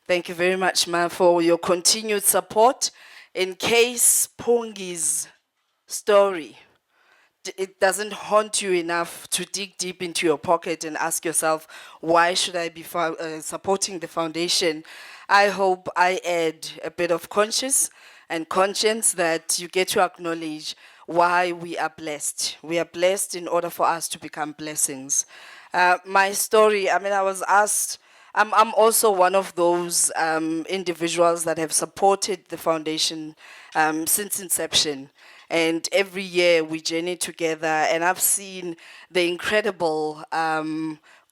Thank you very much, ma'am, for your continued support. In case Pongi's story it doesn't haunt you enough to dig deep into your pocket and ask yourself, why should I be supporting the foundation? I hope I add a bit of conscience and conscience that you get to acknowledge why we are blessed. We are blessed in order for us to become blessings. My story, I mean, I was asked, I'm also one of those individuals that have supported the foundation since inception. And every year we journey together, and I've seen the incredible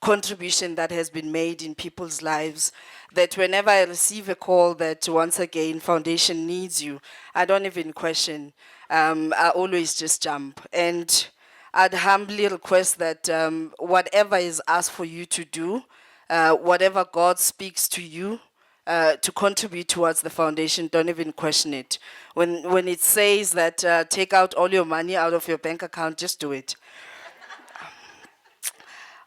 contribution that has been made in people's lives. That whenever I receive a call that once again foundation needs you, I don't even question. I always just jump. And I'd humbly request that whatever is asked for you to do, whatever God speaks to you, to contribute towards the foundation, don't even question it. When it says that take out all your money out of your bank account, just do it.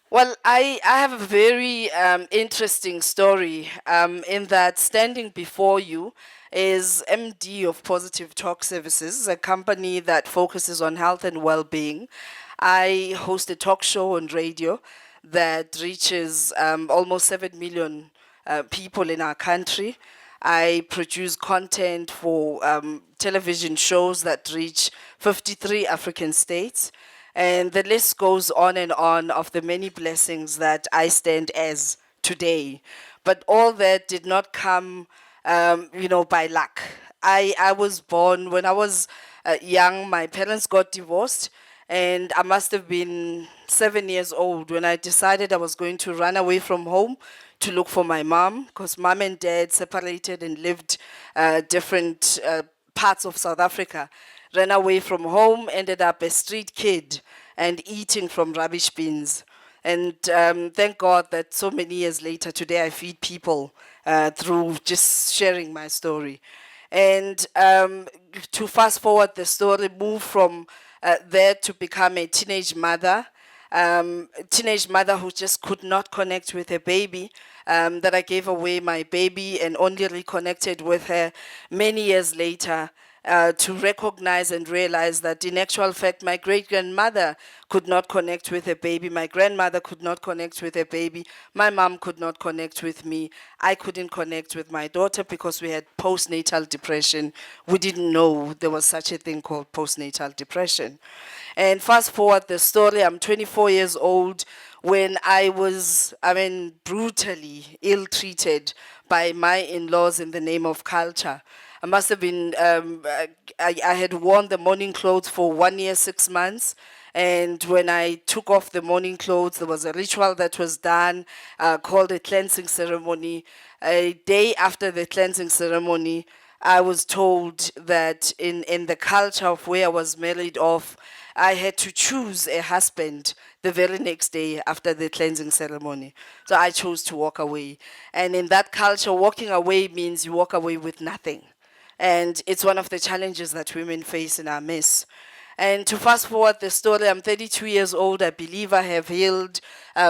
Well, I have a very interesting story in that standing before you is MD of Positive Talk Services, a company that focuses on health and well-being. I host a talk show on radio that reaches almost 7 million people in our country. I produce content for television shows that reach 53 African states. And the list goes on and on of the many blessings that I stand as today. But all that did not come, by luck. I was born, when I was young, my parents got divorced. And I must have been 7 years old when I decided I was going to run away from home to look for my mom, because mom and dad separated and lived different parts of South Africa. Ran away from home, ended up a street kid and eating from rubbish bins. And thank God that so many years later, today I feed people through just sharing my story. And to fast forward the story, move from there to become a teenage mother who just could not connect with her baby, that I gave away my baby and only reconnected with her many years later. To recognize and realize that in actual fact, my great-grandmother could not connect with her baby, my grandmother could not connect with her baby, my mom could not connect with me, I couldn't connect with my daughter because we had postnatal depression. We didn't know there was such a thing called postnatal depression. And fast forward the story, I'm 24 years old when I was, brutally ill-treated by my in-laws in the name of culture. I must have been, I had worn the morning clothes for 1 year, 6 months. And when I took off the morning clothes, there was a ritual that was done called a cleansing ceremony. A day after the cleansing ceremony, I was told that in the culture of where I was married off, I had to choose a husband the very next day after the cleansing ceremony. So I chose to walk away. And in that culture, walking away means you walk away with nothing. And it's one of the challenges that women face in our mess. And to fast forward the story, I'm 32 years old. I believe I have healed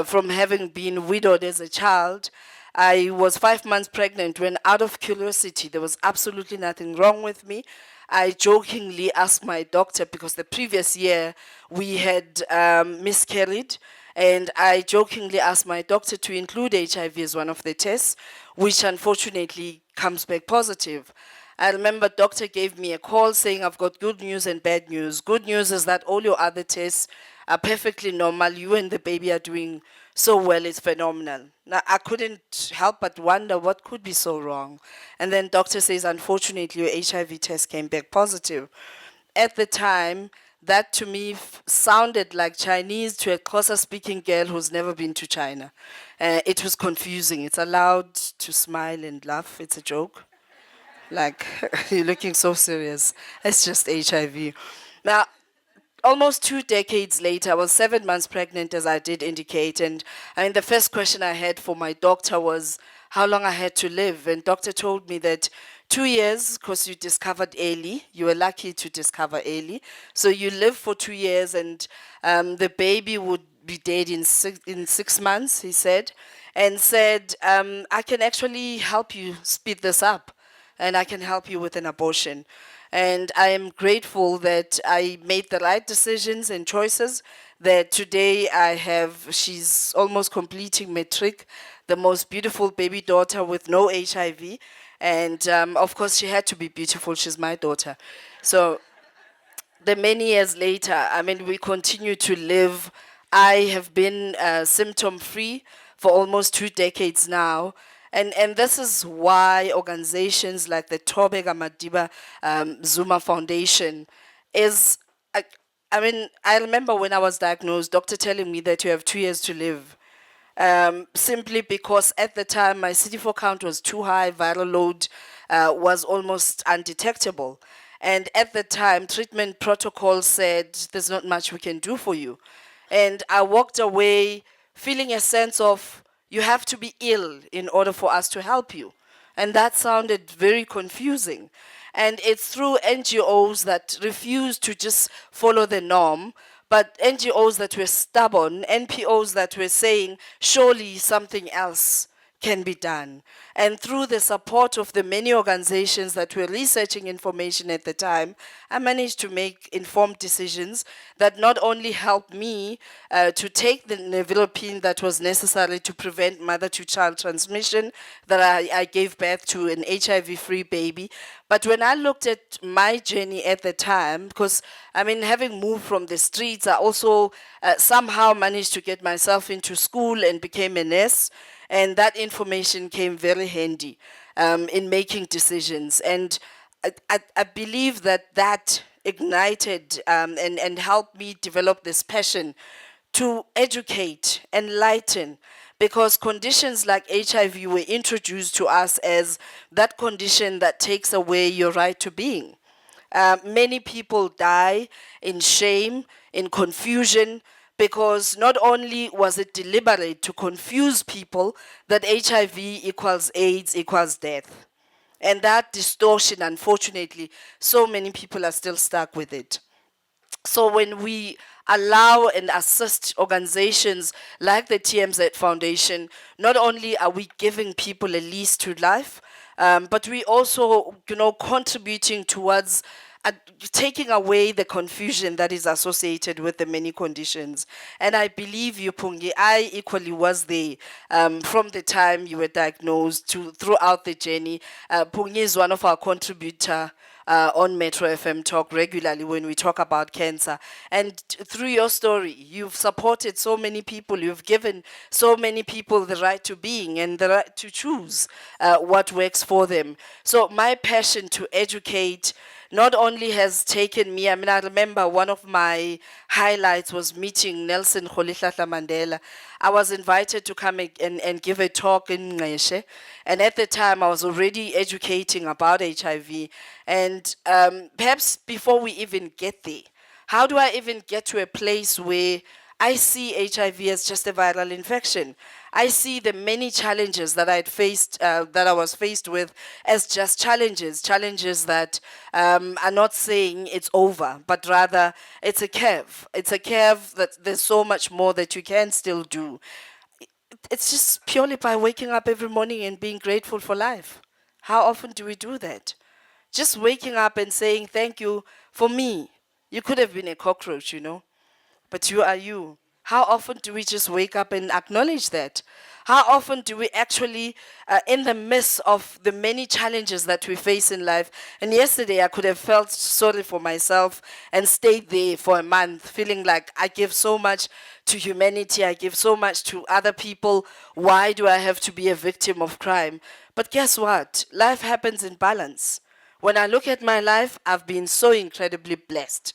from having been widowed as a child. I was 5 months pregnant when, out of curiosity, there was absolutely nothing wrong with me. I jokingly asked my doctor, because the previous year we had miscarried, and I jokingly asked my doctor to include HIV as one of the tests, which unfortunately comes back positive. I remember doctor gave me a call saying, I've got good news and bad news. Good news is that all your other tests are perfectly normal. You and the baby are doing so well, it's phenomenal. Now, I couldn't help but wonder what could be so wrong. And then doctor says, unfortunately, your HIV test came back positive. At the time, that to me sounded like Chinese to a Xhosa-speaking girl who's never been to China. It was confusing. It's allowed to smile and laugh. It's a joke. Like, you're looking so serious. It's just HIV. Now, almost 2 decades later, I was 7 months pregnant, as I did indicate. And the first question I had for my doctor was how long I had to live. And doctor told me that 2 years, because you discovered early. You were lucky to discover early. So you live for 2 years, and the baby would be dead in 6 months, he said, and said, I can actually help you speed this up, and I can help you with an abortion. And I am grateful that I made the right decisions and choices, that today she's almost completing matric, the most beautiful baby daughter with no HIV. And of course, she had to be beautiful. She's my daughter. So the many years later, I mean, we continue to live. I have been symptom free for almost 2 decades now. And this is why organizations like the Tobeka Madiba Zuma Foundation is, I, I mean, I remember when I was diagnosed, doctor telling me that you have 2 years to live. Simply because at the time my CD4 count was too high, viral load was almost undetectable. And at the time, treatment protocol said, there's not much we can do for you. And I walked away feeling a sense of, you have to be ill in order for us to help you. And that sounded very confusing. And it's through NGOs that refuse to just follow the norm, but NGOs that were stubborn, NPOs that were saying, surely something else can be done. And through the support of the many organizations that were researching information at the time, I managed to make informed decisions that not only helped me to take the nevirapine that was necessary to prevent mother-to-child transmission, that I gave birth to an HIV-free baby. But when I looked at my journey at the time, because I mean, having moved from the streets, I also somehow managed to get myself into school and became a nurse. And that information came very handy in making decisions. And I believe that ignited and helped me develop this passion to educate, enlighten, because conditions like HIV were introduced to us as that condition that takes away your right to being. Many people die in shame, in confusion, because not only was it deliberate to confuse people that HIV equals AIDS equals death. And that distortion, unfortunately, so many people are still stuck with it. So when we allow and assist organizations like the TMZ Foundation, not only are we giving people a lease to life, but we also, contributing towards taking away the confusion that is associated with the many conditions. And I believe you, Pungi, I equally was there from the time you were diagnosed to throughout the journey. Pungi is one of our contributors on Metro FM Talk regularly when we talk about cancer. And through your story, you've supported so many people, you've given so many people the right to being and the right to choose what works for them. So my passion to educate not only has taken me, I mean, I remember one of my highlights was meeting Nelson Rolihlahla Mandela. I was invited to come and give a talk in Ngqeshe. And at the time, I was already educating about HIV. And perhaps before we even get there, how do I even get to a place where I see HIV as just a viral infection? I see the many challenges that I was faced with as just challenges that are not saying it's over, but rather it's a curve. It's a curve that there's so much more that you can still do. It's just purely by waking up every morning and being grateful for life. How often do we do that? Just waking up and saying, thank you for me. You could have been a cockroach, but you are you. How often do we just wake up and acknowledge that? How often do we actually, in the midst of the many challenges that we face in life, and yesterday I could have felt sorry for myself and stayed there for a month, feeling like I give so much to humanity, I give so much to other people, why do I have to be a victim of crime? But guess what? Life happens in balance. When I look at my life, I've been so incredibly blessed.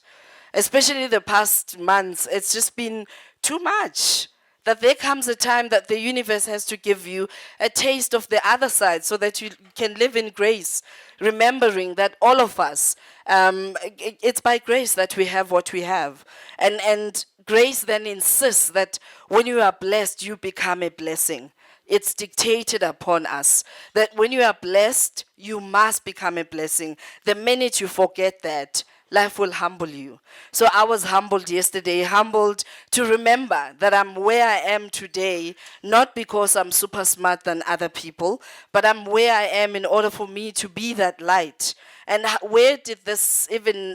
Especially the past months, it's just been too much. That there comes a time that the universe has to give you a taste of the other side so that you can live in grace, remembering that all of us, it's by grace that we have what we have. And grace then insists that when you are blessed, you become a blessing. It's dictated upon us that when you are blessed, you must become a blessing. The minute you forget that, life will humble you. So I was humbled yesterday, humbled to remember that I'm where I am today, not because I'm super smart than other people, but I'm where I am in order for me to be that light. And where did this even,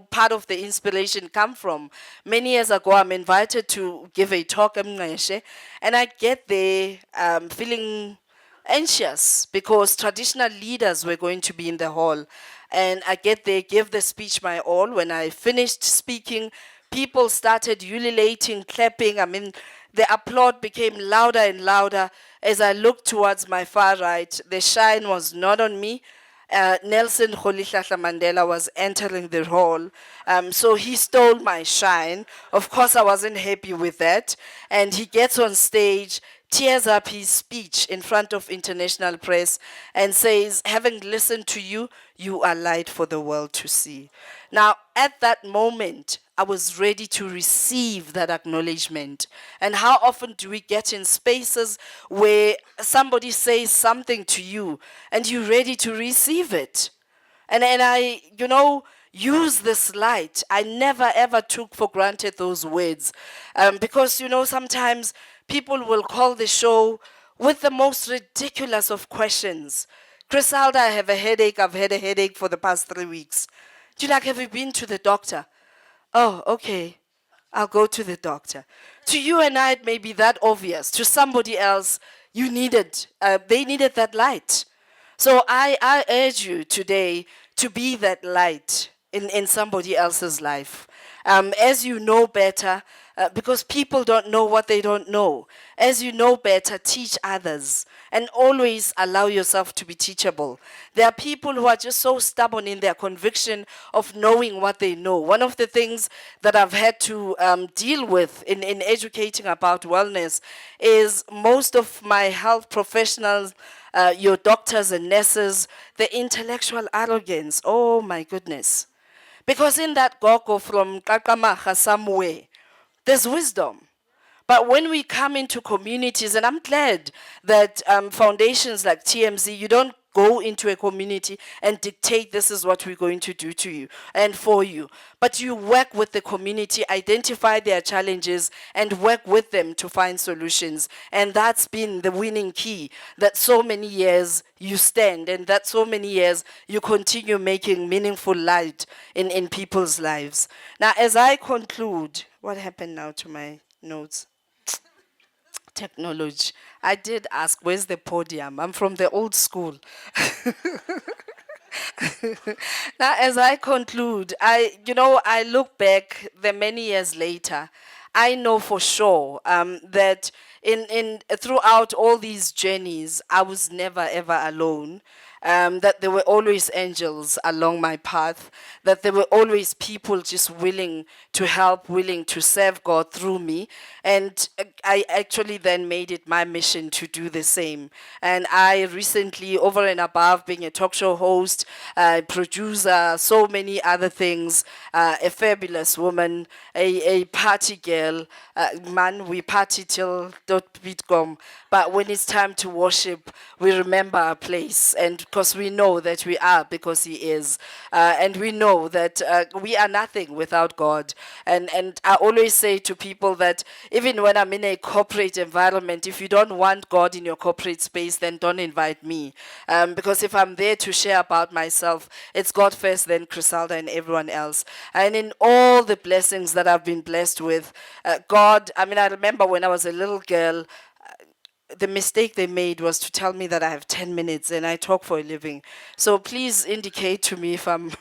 part of the inspiration come from? Many years ago, I'm invited to give a talk, and I get there feeling anxious because traditional leaders were going to be in the hall. And I get there, give the speech my all. When I finished speaking, people started ululating, clapping. I mean, the applaud became louder and louder. As I looked towards my far right, the shine was not on me. Nelson Rolihlahla Mandela was entering the hall. So he stole my shine. Of course, I wasn't happy with that. And he gets on stage, tears up his speech in front of international press and says, having listened to you, you are light for the world to see. Now, at that moment, I was ready to receive that acknowledgement. And how often do we get in spaces where somebody says something to you and you're ready to receive it? And I, use this light. I never ever took for granted those words. Because, sometimes people will call the show with the most ridiculous of questions. Criselda, I have a headache. I've had a headache for the past 3 weeks. Do you like, have you been to the doctor? Oh, okay. I'll go to the doctor. To you and I, it may be that obvious. To somebody else, they needed that light. So I urge you today to be that light in somebody else's life. As you know better, because people don't know what they don't know. As you know better, teach others and always allow yourself to be teachable. There are people who are just so stubborn in their conviction of knowing what they know. One of the things that I've had to deal with in educating about wellness is most of my health professionals, your doctors and nurses, the intellectual arrogance. Oh my goodness. Because in that gogo from Kakamaha somewhere, there's wisdom. But when we come into communities, and I'm glad that foundations like TMZ, you don't go into a community and dictate this is what we're going to do to you and for you. But you work with the community, identify their challenges, and work with them to find solutions. And that's been the winning key, that so many years you stand, and that so many years you continue making meaningful light in people's lives. Now, as I conclude, what happened now to my notes? Technology. I did ask, where's the podium? I'm from the old school. Now, as I conclude, I look back the many years later. I know for sure that in throughout all these journeys, I was never ever alone. That there were always angels along my path, that there were always people just willing to help, willing to serve God through me. And I actually then made it my mission to do the same. And I recently, over and above being a talk show host, producer, so many other things, a fabulous woman, a party girl, man, we party till .bitcom. But when it's time to worship, we remember our place. And because we know that we are because He is. And we know that we are nothing without God. And I always say to people that even when I'm in a corporate environment, if you don't want God in your corporate space, then don't invite me. Because if I'm there to share about myself, it's God first, then Criselda and everyone else. And in all the blessings that I've been blessed with, God, I remember when I was a little girl, the mistake they made was to tell me that I have 10 minutes and I talk for a living. So please indicate to me if I'm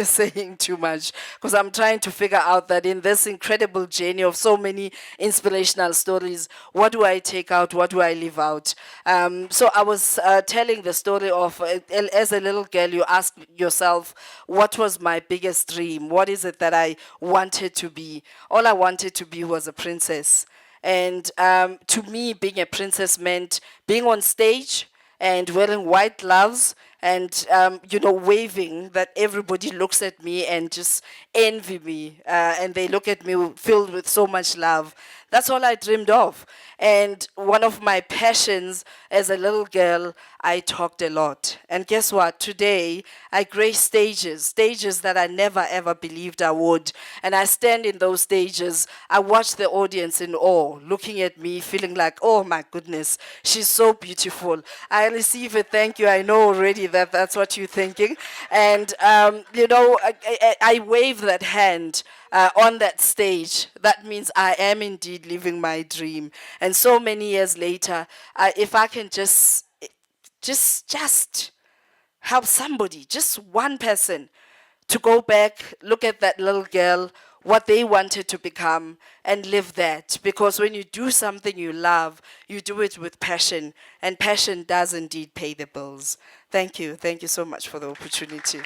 saying too much, because I'm trying to figure out that in this incredible journey of so many inspirational stories, what do I take out? What do I leave out? So I was telling the story of, as a little girl, you ask yourself, what was my biggest dream? What is it that I wanted to be? All I wanted to be was a princess. And to me, being a princess meant being on stage and wearing white gloves and, waving, that everybody looks at me and just envy me. And they look at me filled with so much love. That's all I dreamed of. And one of my passions as a little girl, I talked a lot. And guess what? Today, I grace stages that I never ever believed I would. And I stand in those stages. I watch the audience in awe, looking at me, feeling like, oh my goodness, she's so beautiful. I receive a thank you. I know already that that's what you're thinking. And, I wave that hand on that stage. That means I am indeed living my dream. And so many years later, if I can just help somebody, just one person, to go back, look at that little girl, what they wanted to become, and live that. Because when you do something you love, you do it with passion, and passion does indeed pay the bills. Thank you so much for the opportunity.